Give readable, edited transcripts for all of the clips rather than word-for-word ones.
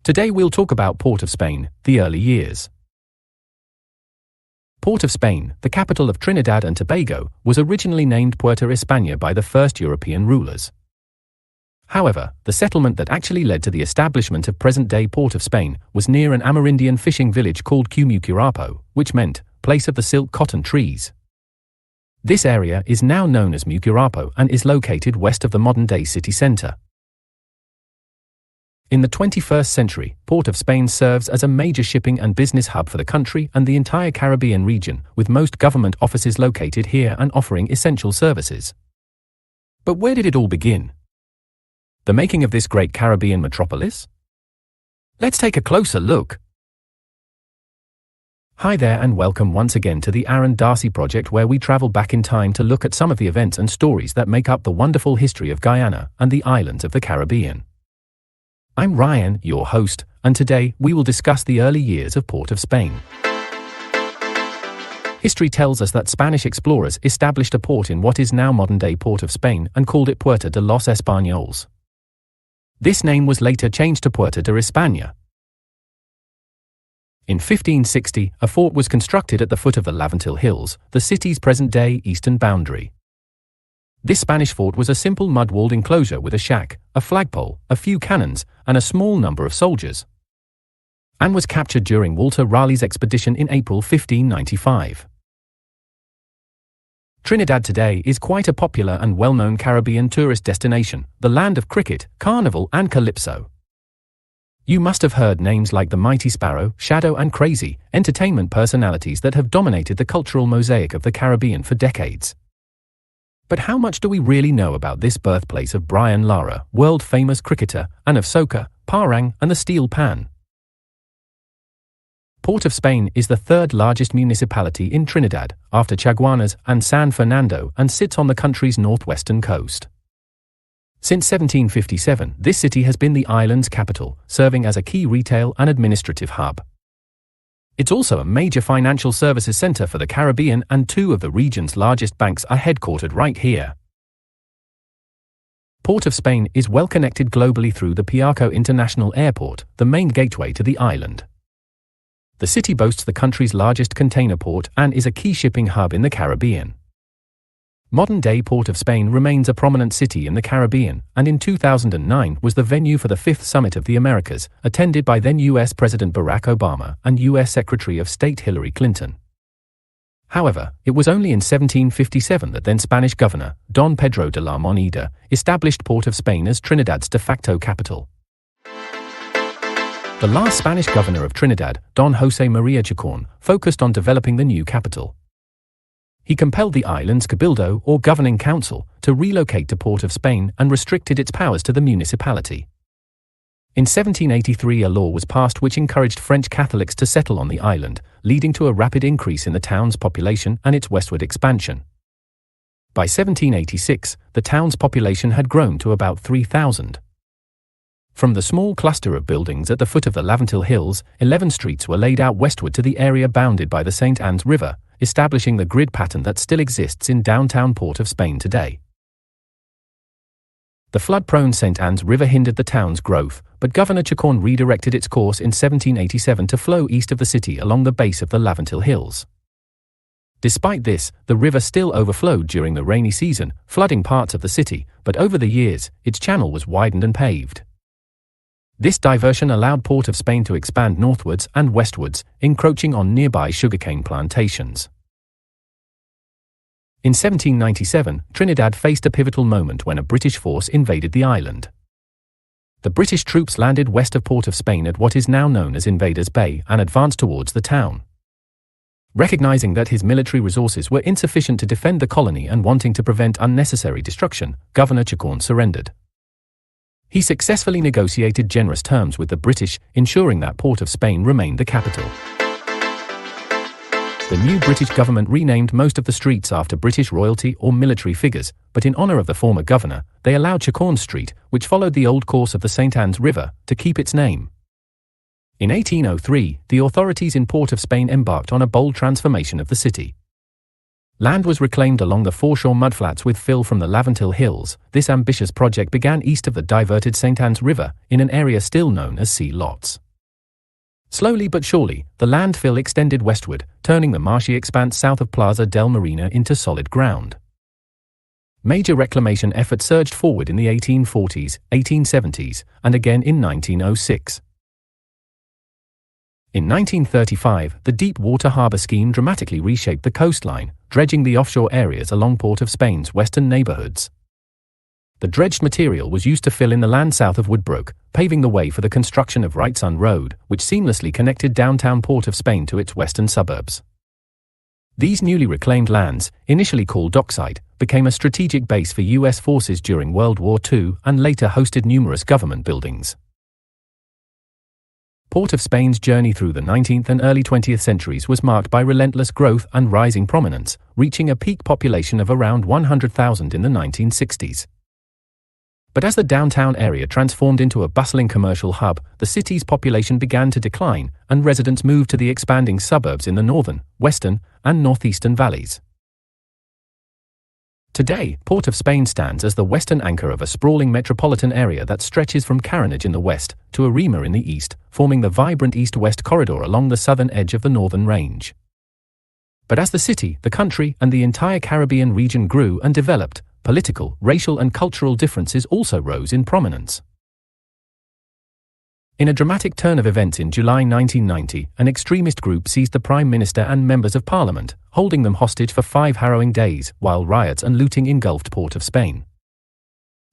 Today we'll talk about Port of Spain, the early years. Port of Spain, the capital of Trinidad and Tobago, was originally named Puerto España by the first European rulers. However, the settlement that actually led to the establishment of present-day Port of Spain was near an Amerindian fishing village called Mucurapo, which meant place of the silk cotton trees. This area is now known as Mucurapo and is located west of the modern-day city centre. In the 21st century, Port of Spain serves as a major shipping and business hub for the country and the entire Caribbean region, with most government offices located here and offering essential services. But where did it all begin? The making of this great Caribbean metropolis? Let's take a closer look. Hi there and welcome once again to the Aaron Darcy Project, where we travel back in time to look at some of the events and stories that make up the wonderful history of Guyana and the islands of the Caribbean. I'm Ryan, your host, and today we will discuss the early years of Port of Spain. History tells us that Spanish explorers established a port in what is now modern-day Port of Spain and called it Puerta de los Españoles. This name was later changed to Puerta de España. In 1560, a fort was constructed at the foot of the Lavantil Hills, the city's present-day eastern boundary. This Spanish fort was a simple mud-walled enclosure with a shack, a flagpole, a few cannons, and a small number of soldiers, and was captured during Walter Raleigh's expedition in April 1595. Trinidad today is quite a popular and well-known Caribbean tourist destination, the land of cricket, carnival and calypso. You must have heard names like the Mighty Sparrow, Shadow and Crazy, entertainment personalities that have dominated the cultural mosaic of the Caribbean for decades. But how much do we really know about this birthplace of Brian Lara, world-famous cricketer, and of soca, parang, and the steel pan? Port of Spain is the third largest municipality in Trinidad, after Chaguanas and San Fernando, and sits on the country's northwestern coast. Since 1757, this city has been the island's capital, serving as a key retail and administrative hub. It's also a major financial services center for the Caribbean, and two of the region's largest banks are headquartered right here. Port of Spain is well connected globally through the Piarco International Airport, the main gateway to the island. The city boasts the country's largest container port and is a key shipping hub in the Caribbean. Modern-day Port of Spain remains a prominent city in the Caribbean, and in 2009 was the venue for the 5th Summit of the Americas, attended by then U.S. President Barack Obama and U.S. Secretary of State Hillary Clinton. However, it was only in 1757 that then Spanish governor, Don Pedro de la Moneda, established Port of Spain as Trinidad's de facto capital. The last Spanish governor of Trinidad, Don José María Chacón, focused on developing the new capital. He compelled the island's cabildo, or governing council, to relocate to Port of Spain and restricted its powers to the municipality. In 1783 a law was passed which encouraged French Catholics to settle on the island, leading to a rapid increase in the town's population and its westward expansion. By 1786, the town's population had grown to about 3,000. From the small cluster of buildings at the foot of the Lavantil Hills, 11 streets were laid out westward to the area bounded by the St. Anne's River, establishing the grid pattern that still exists in downtown Port of Spain today. The flood-prone St. Anne's River hindered the town's growth, but Governor Chacón redirected its course in 1787 to flow east of the city along the base of the Lavantil Hills. Despite this, the river still overflowed during the rainy season, flooding parts of the city, but over the years, its channel was widened and paved. This diversion allowed Port of Spain to expand northwards and westwards, encroaching on nearby sugarcane plantations. In 1797, Trinidad faced a pivotal moment when a British force invaded the island. The British troops landed west of Port of Spain at what is now known as Invaders Bay and advanced towards the town. Recognizing that his military resources were insufficient to defend the colony and wanting to prevent unnecessary destruction, Governor Chacón surrendered. He successfully negotiated generous terms with the British, ensuring that Port of Spain remained the capital. The new British government renamed most of the streets after British royalty or military figures, but in honor of the former governor, they allowed Chacón Street, which followed the old course of the St. Anne's River, to keep its name. In 1803, the authorities in Port of Spain embarked on a bold transformation of the city. Land was reclaimed along the foreshore mudflats with fill from the Laventil Hills. This ambitious project began east of the diverted St. Anne's River, in an area still known as Sea Lots. Slowly but surely, the landfill extended westward, turning the marshy expanse south of Plaza del Marina into solid ground. Major reclamation efforts surged forward in the 1840s, 1870s, and again in 1906. In 1935, the Deep Water Harbour Scheme dramatically reshaped the coastline, dredging the offshore areas along Port of Spain's western neighbourhoods. The dredged material was used to fill in the land south of Woodbrook, paving the way for the construction of Wrightson Road, which seamlessly connected downtown Port of Spain to its western suburbs. These newly reclaimed lands, initially called Dockside, became a strategic base for U.S. forces during World War II and later hosted numerous government buildings. Port of Spain's journey through the 19th and early 20th centuries was marked by relentless growth and rising prominence, reaching a peak population of around 100,000 in the 1960s. But as the downtown area transformed into a bustling commercial hub, the city's population began to decline, and residents moved to the expanding suburbs in the northern, western, and northeastern valleys. Today, Port of Spain stands as the western anchor of a sprawling metropolitan area that stretches from Carenage in the west to Arima in the east, forming the vibrant east-west corridor along the southern edge of the northern range. But as the city, the country, and the entire Caribbean region grew and developed, political, racial, and cultural differences also rose in prominence. In a dramatic turn of events in July 1990, an extremist group seized the Prime Minister and members of Parliament, holding them hostage for 5 harrowing days, while riots and looting engulfed Port of Spain.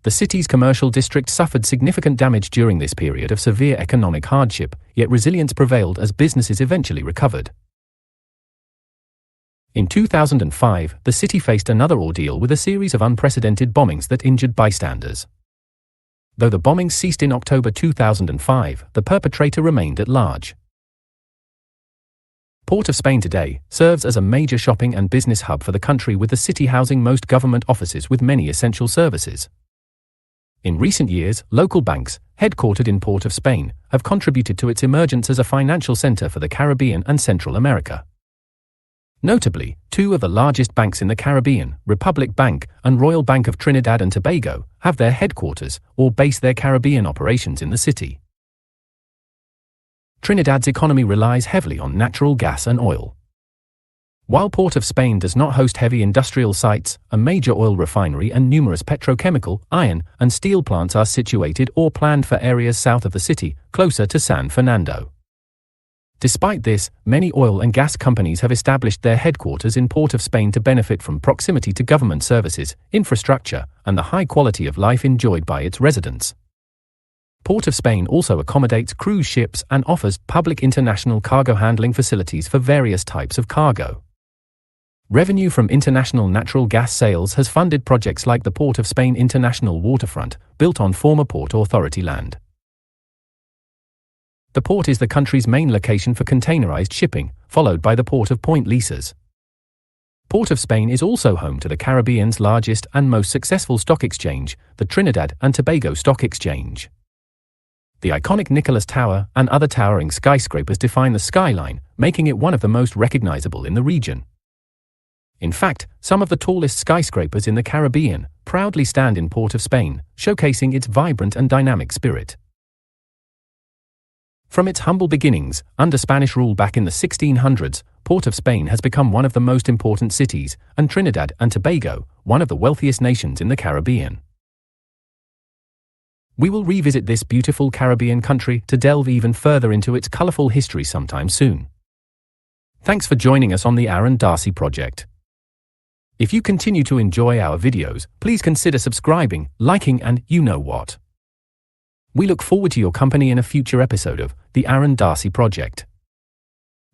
The city's commercial district suffered significant damage during this period of severe economic hardship, yet resilience prevailed as businesses eventually recovered. In 2005, the city faced another ordeal with a series of unprecedented bombings that injured bystanders. Though the bombings ceased in October 2005, the perpetrator remained at large. Port of Spain today serves as a major shopping and business hub for the country, with the city housing most government offices with many essential services. In recent years, local banks, headquartered in Port of Spain, have contributed to its emergence as a financial center for the Caribbean and Central America. Notably, 2 of the largest banks in the Caribbean, Republic Bank and Royal Bank of Trinidad and Tobago, have their headquarters or base their Caribbean operations in the city. Trinidad's economy relies heavily on natural gas and oil. While Port of Spain does not host heavy industrial sites, a major oil refinery and numerous petrochemical, iron, and steel plants are situated or planned for areas south of the city, closer to San Fernando. Despite this, many oil and gas companies have established their headquarters in Port of Spain to benefit from proximity to government services, infrastructure, and the high quality of life enjoyed by its residents. Port of Spain also accommodates cruise ships and offers public international cargo handling facilities for various types of cargo. Revenue from international natural gas sales has funded projects like the Port of Spain International Waterfront, built on former Port Authority land. The port is the country's main location for containerized shipping, followed by the Port of Point leases. Port of Spain is also home to the Caribbean's largest and most successful stock exchange, the Trinidad and Tobago Stock Exchange. The iconic Nicholas Tower and other towering skyscrapers define the skyline, making it one of the most recognizable in the region. In fact, some of the tallest skyscrapers in the Caribbean proudly stand in Port of Spain, showcasing its vibrant and dynamic spirit. From its humble beginnings, under Spanish rule back in the 1600s, Port of Spain has become one of the most important cities, and Trinidad and Tobago, one of the wealthiest nations in the Caribbean. We will revisit this beautiful Caribbean country to delve even further into its colorful history sometime soon. Thanks for joining us on the Aaron Darcy Project. If you continue to enjoy our videos, please consider subscribing, liking, and you know what. We look forward to your company in a future episode of The Aaron Darcy Project.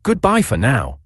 Goodbye for now.